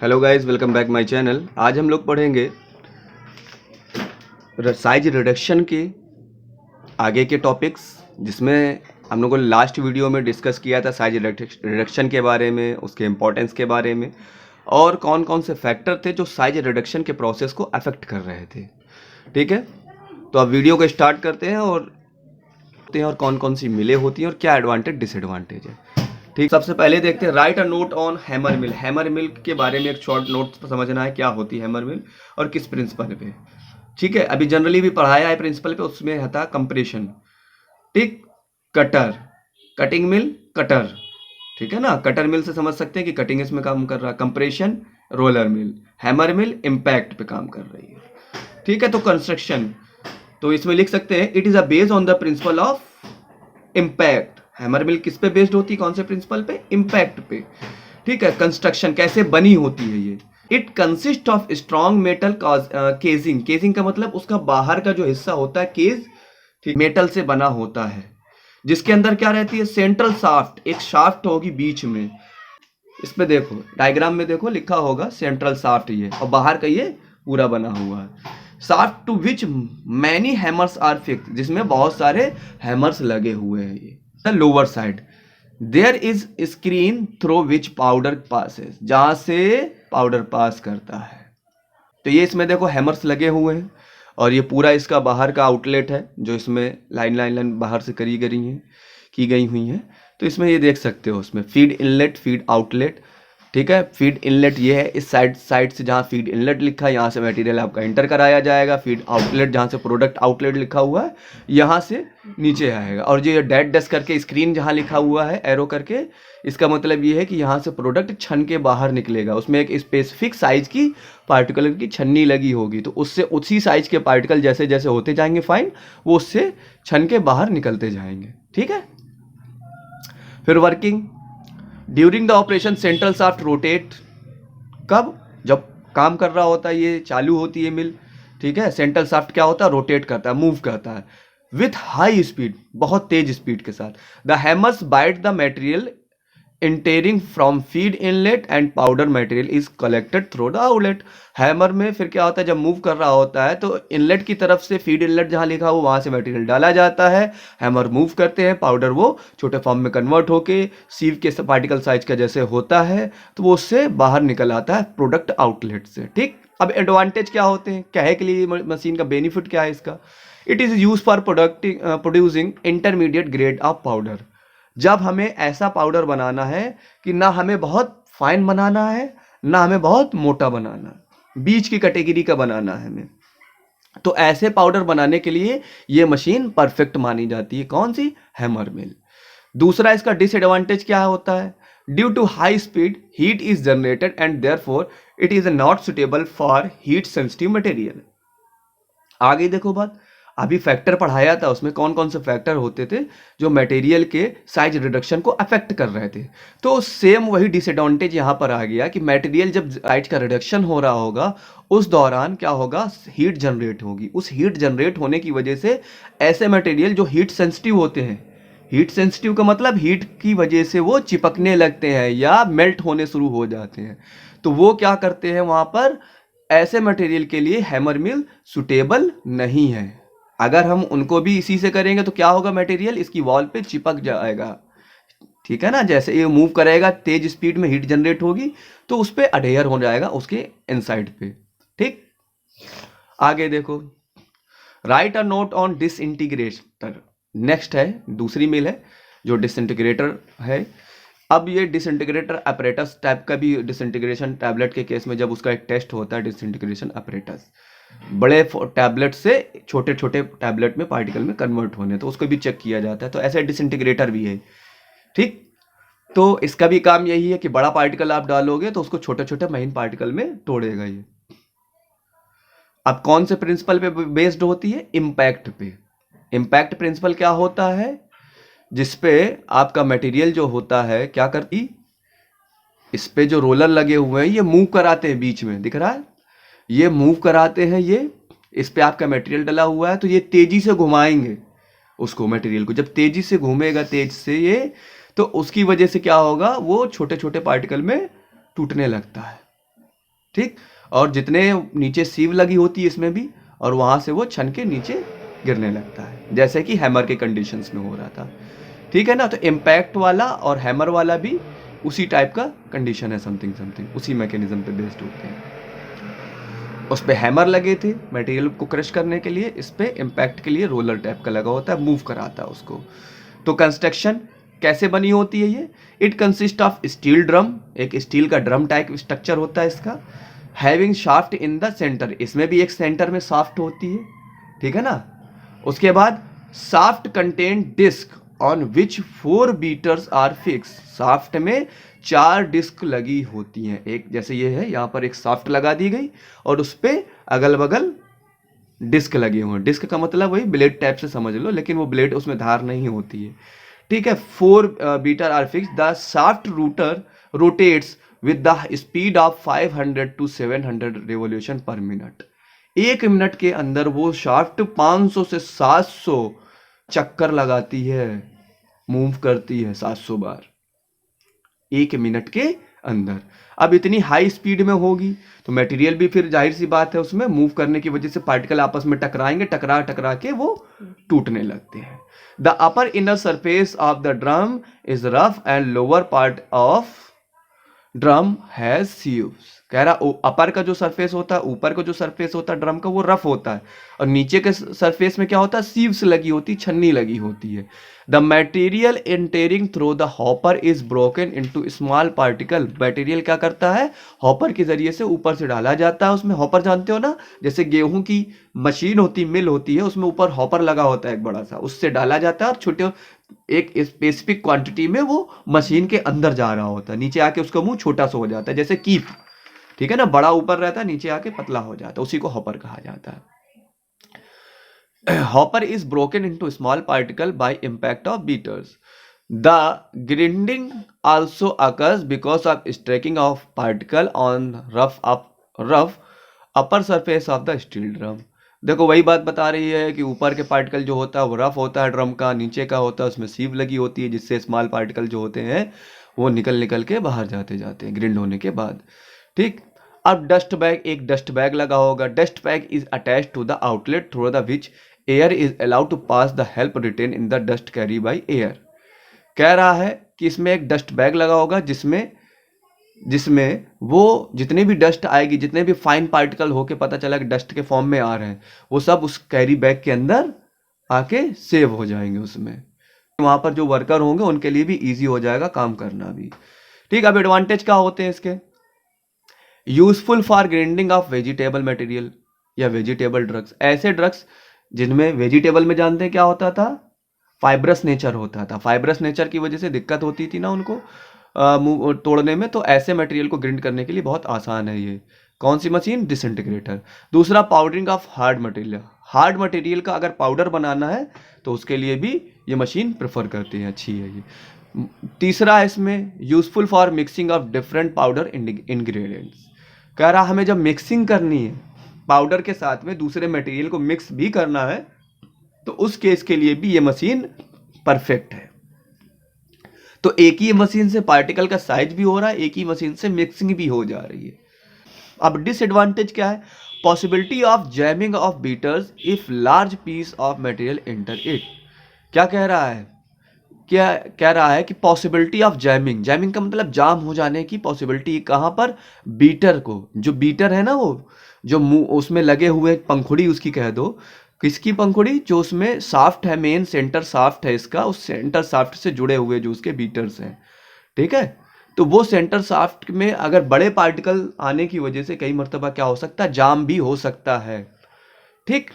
Hello guys, welcome back my channel. आज हम लोग पढ़ेंगे साइज रिडक्शन के आगे के टॉपिक्स, जिसमें हम लोगों ने लास्ट वीडियो में डिस्कस किया था साइज रिडक्शन के बारे में, उसके इम्पोर्टेंस के बारे में, और कौन कौन से फैक्टर थे जो साइज रिडक्शन के प्रोसेस को अफेक्ट कर रहे थे। ठीक है, तो अब वीडियो को स्टार्ट करते हैं और कौन कौन सी मिले होती हैं और क्या एडवांटेज डिसएडवांटेज है। ठीक, सबसे पहले देखते हैं right a note on hammer mill. Hammer mill के बारे में एक शॉर्ट नोट समझना है, क्या होती है हैमर मिल और किस प्रिंसिपल पे। ठीक है, अभी जनरली भी पढ़ाया है प्रिंसिपल पे, उसमें था कंप्रेशन। ठीक, कटर, कटिंग मिल, कटर। ठीक है ना, कटर मिल से समझ सकते हैं कि कटिंग इसमें काम कर रहा है। Compression roller mill, hammer mill impact पे काम कर रही है। ठीक है, तो कंस्ट्रक्शन, तो इसमें लिख सकते हैं it is a based on the principle of impact. Hammer mill किस पे बेस्ड होती है, कौन से प्रिंसिपल पे? इम्पैक्ट पे। ठीक है, कंस्ट्रक्शन कैसे बनी होती है ये? It consist of strong metal casing. Casing का मतलब उसका बाहर का जो हिस्सा होता है, केज, ठीक, मेटल से बना होता है, जिसके अंदर क्या रहती है? सेंट्रल शाफ्ट, एक शाफ्ट होगी बीच में। इसमें देखो, डायग्राम में देखो लिखा होगा सेंट्रल शाफ्ट ये, और बाहर का ये पूरा बना हुआ है। Shaft to which many hammers are fix, जिसमें बहुत सारे हैमर्स लगे हुए हैं। ये the lower side there is screen through which powder passes, जहां से पाउडर पास करता है। तो ये इसमें देखो हैमर्स लगे हुए हैं, और ये पूरा इसका बाहर का आउटलेट है, जो इसमें लाइन लाइन लाइन बाहर से की गई हुई हैं। तो इसमें ये देख सकते हो, उसमें फीड इनलेट, फीड आउटलेट। ठीक है, फीड इनलेट ये है, इस साइड से जहाँ फीड इनलेट लिखा है, यहाँ से मटेरियल आपका इंटर कराया जाएगा। फीड आउटलेट, जहाँ से प्रोडक्ट आउटलेट लिखा हुआ है, यहाँ से नीचे आएगा। और जो ये डैट डैश करके स्क्रीन जहाँ लिखा हुआ है एरो करके, इसका मतलब ये है कि यहाँ से प्रोडक्ट छन के बाहर निकलेगा। उसमें एक स्पेसिफिक साइज की पार्टिकल की छन्नी लगी होगी, तो उससे उसी साइज के पार्टिकल जैसे जैसे होते जाएंगे फाइन, वो उससे छन के बाहर निकलते जाएंगे। ठीक है, फिर working during the operation central shaft rotate. कब? जब काम कर रहा होता है, ये चालू होती है मिल। ठीक है, सेंट्रल शाफ्ट क्या होता है? रोटेट करता है, मूव करता है विथ हाई स्पीड, बहुत तेज स्पीड के साथ। The hammers bite the material entering from feed inlet and powder material is collected through the outlet. Hammer में फिर क्या होता है, जब मूव कर रहा होता है तो इनलेट की तरफ से, फीड इनलेट जहां लिखा हो वहां से मटेरियल डाला जाता है। हैमर मूव करते हैं, पाउडर वो छोटे फॉर्म में कन्वर्ट होके सीव के पार्टिकल साइज का जैसे होता है, तो वो उससे बाहर निकल आता है प्रोडक्ट आउटलेट से। ठीक, अब एडवांटेज क्या होते हैं, कहे के लिए मशीन का बेनिफिट क्या है इसका? It is use for producing intermediate grade of powder. जब हमें ऐसा पाउडर बनाना है कि ना हमें बहुत फाइन बनाना है, ना हमें बहुत मोटा बनाना है, बीच की कैटेगरी का बनाना है हमें, तो ऐसे पाउडर बनाने के लिए ये मशीन परफेक्ट मानी जाती है। कौन सी? Hammer mill. दूसरा इसका डिसएडवांटेज क्या होता है? Due to high speed heat is generated and therefore it is not suitable for heat sensitive material. आगे देखो बात, अभी फैक्टर पढ़ाया था, उसमें कौन कौन से फैक्टर होते थे जो मटेरियल के साइज रिडक्शन को अफेक्ट कर रहे थे। तो सेम वही डिसएडवांटेज यहाँ पर आ गया कि मटेरियल जब साइज का रिडक्शन हो रहा होगा, उस दौरान क्या होगा? हीट जनरेट होगी। उस हीट जनरेट होने की वजह से ऐसे मटेरियल जो हीट सेंसिटिव होते हैं, हीट सेंसिटिव का मतलब हीट की वजह से वो चिपकने लगते हैं या मेल्ट होने शुरू हो जाते हैं, तो वो क्या करते हैं वहाँ पर, ऐसे मटेरियल के लिए हैमर मिल सुटेबल नहीं है। अगर हम उनको भी इसी से करेंगे तो क्या होगा? मटेरियल इसकी वॉल पे चिपक जाएगा। ठीक है ना, जैसे ये मूव करेगा, तेज स्पीड में हीट जनरेट होगी, तो उस पर अडेयर हो जाएगा उसके इनसाइड पे। ठीक, आगे देखो, write a note on disintegrator. Next है, दूसरी मिल है जो डिसइंटीग्रेटर है। अब ये डिसइंटीग्रेटर अपरेटस टाइप का भी, डिसइंटीग्रेशन टैबलेट के केस में जब उसका एक टेस्ट होता है, डिसइंटीग्रेशन अपरेटस, बड़े टैबलेट से छोटे छोटे टैबलेट में पार्टिकल में कन्वर्ट होने, तो उसको भी चेक किया जाता है। तो ऐसे डिसइंटीग्रेटर भी है। ठीक, तो इसका भी काम यही है कि बड़ा पार्टिकल आप डालोगे तो उसको छोटे छोटे महीन पार्टिकल में तोड़ेगा ये। अब कौन से प्रिंसिपल पे बेस्ड होती है? इम्पैक्ट पे। इम्पैक्ट प्रिंसिपल क्या होता है? जिसपे आपका मटेरियल जो होता है क्या करती, इस पे जो रोलर लगे हुए हैं ये मूव कराते हैं, बीच में दिख रहा है, ये मूव कराते हैं, ये इस पे आपका मटेरियल डला हुआ है, तो ये तेजी से घुमाएंगे उसको, मटेरियल को। जब तेजी से घूमेगा, तेज से ये, तो उसकी वजह से क्या होगा? वो छोटे छोटे पार्टिकल में टूटने लगता है। ठीक। और जितने नीचे सीव लगी होती है इसमें भी, और वहाँ से वो छन के नीचे गिरने लगता है, जैसे कि हैमर के कंडीशंस में हो रहा था। ठीक है ना। तो इम्पैक्ट वाला और हैमर वाला भी उसी टाइप का कंडीशन है, समथिंग समथिंग उसी मैकेनिज्म पे बेस्ड होते हैं। उस पे हैमर लगे थे मटेरियल को क्रश करने के लिए, इस पे इम्पैक्ट के लिए रोलर टाइप का लगा होता है, मूव कराता है उसको। तो कंस्ट्रक्शन कैसे बनी होती है ये? It consist of steel drum, एक स्टील का ड्रम टाइप स्ट्रक्चर होता है इसका, having shaft in the centre, इसमें भी एक सेंटर में शाफ्ट होती है, ठीक है ना। उसके बाद shaft contain disc on which 4 beaters are fix, shaft में 4 डिस्क लगी होती हैं। एक जैसे ये है, यहाँ पर एक शाफ्ट लगा दी गई और उस पे अगल बगल डिस्क लगे हुए हैं। डिस्क का मतलब वही ब्लेड टाइप से समझ लो, लेकिन वो ब्लेड उसमें धार नहीं होती है, ठीक है। 4 beater are fix, the shaft rotor rotates with the speed of 500 to 700 revolution per minute. 1 minute के अंदर वो शाफ्ट 500 से 700 चक्कर लगाती है, मूव करती है 700 बार 1 मिनट के अंदर। अब इतनी हाई स्पीड में होगी तो मटेरियल भी फिर जाहिर सी बात है उसमें मूव करने की वजह से पार्टिकल आपस में टकराएंगे, टकरा टकरा के वो टूटने लगते हैं। The upper inner surface of the drum is rough and lower part of drum has sieves. कह रहा अपर का जो सरफेस होता है, ऊपर का जो सरफेस होता है ड्रम का, वो रफ होता है, और नीचे के सरफेस में क्या होता है, सीव्स लगी होती, छन्नी लगी होती है। The material entering through the hopper is broken into small particle. Material क्या करता है, हॉपर के जरिए से ऊपर से डाला जाता है उसमें। हॉपर जानते हो ना, जैसे गेहूं की मशीन होती, मिल होती है, उसमें ऊपर हॉपर लगा होता है एक बड़ा सा, उससे डाला जाता है और छोटे एक स्पेसिफिक क्वांटिटी में वो मशीन के अंदर जा रहा होता है, नीचे आके उसका मुंह छोटा सा हो जाता है, जैसे कीप, ठीक है ना, बड़ा ऊपर रहता है, नीचे आके पतला हो जाता है, उसी को हॉपर कहा जाता है। Hopper is broken into small particle by impact of beaters. The grinding also occurs because of streaking of particle on rough upper surface of the steel drum. देखो वही बात बता रही है कि ऊपर के पार्टिकल जो होता है वो रफ होता है ड्रम का, नीचे का होता है उसमें सीव लगी होती है, जिससे स्मॉल पार्टिकल जो होते हैं वो निकल निकल के बाहर जाते जाते हैं ग्रिंड होने के बाद, ठीक। अब डस्ट बैग, एक डस्ट बैग लगा होगा। Dust bag is attach to the outlet through the which air is allowed to pass the help retain in the dust carry by air. कह रहा है कि इसमें एक डस्ट बैग लगा होगा जिसमें वो जितनी भी डस्ट आएगी, जितने भी फाइन पार्टिकल होके पता चला कि डस्ट के फॉर्म में आ रहे हैं, वो सब उस कैरी बैग के अंदर आके सेव हो जाएंगे उसमें। वहां पर जो वर्कर होंगे उनके लिए भी इजी हो जाएगा काम करना भी, ठीक। अब एडवांटेज क्या होते हैं इसके? Useful for grinding of vegetable material या वेजिटेबल ड्रग्स। ऐसे ड्रग्स जिनमें वेजिटेबल में जानते हैं क्या होता था, फाइब्रस नेचर होता था, फाइब्रस नेचर की वजह से दिक्कत होती थी ना उनको मुंह तोड़ने में, तो ऐसे मटेरियल को ग्राइंड करने के लिए बहुत आसान है ये। कौन सी मशीन? डिसइंटीग्रेटर। दूसरा powdering of hard material, hard material का अगर पाउडर बनाना है तो उसके लिए भी ये मशीन प्रेफर करती है, अच्छी है ये। तीसरा है इसमें useful for mixing of different powder ingredients. कह रहा हमें जब मिक्सिंग करनी है पाउडर के साथ में दूसरे मटेरियल को मिक्स भी करना है तो उस केस के लिए भी ये मशीन परफेक्ट है। तो एक ही मशीन से पार्टिकल का साइज भी हो रहा है, एक ही मशीन से मिक्सिंग भी हो जा रही है। अब डिसएडवांटेज क्या है? Possibility of jamming of beaters if large piece of material enter it. क्या कह रहा है? क्या कह रहा है कि पॉसिबिलिटी ऑफ जैमिंग, जैमिंग का मतलब जाम हो जाने की पॉसिबिलिटी। कहाँ पर? बीटर को, जो बीटर है ना, वो जो मुंह उसमें लगे हुए पंखुड़ी उसकी कह दो। किसकी पंखुड़ी? जो उसमें साफ्ट है, मेन सेंटर साफ्ट है इसका, उस सेंटर साफ्ट से जुड़े हुए जो उसके बीटर्स हैं, ठीक है। तो वो सेंटर साफ्ट में अगर बड़े पार्टिकल आने की वजह से कई मरतबा क्या हो सकता है, जाम भी हो सकता है, ठीक।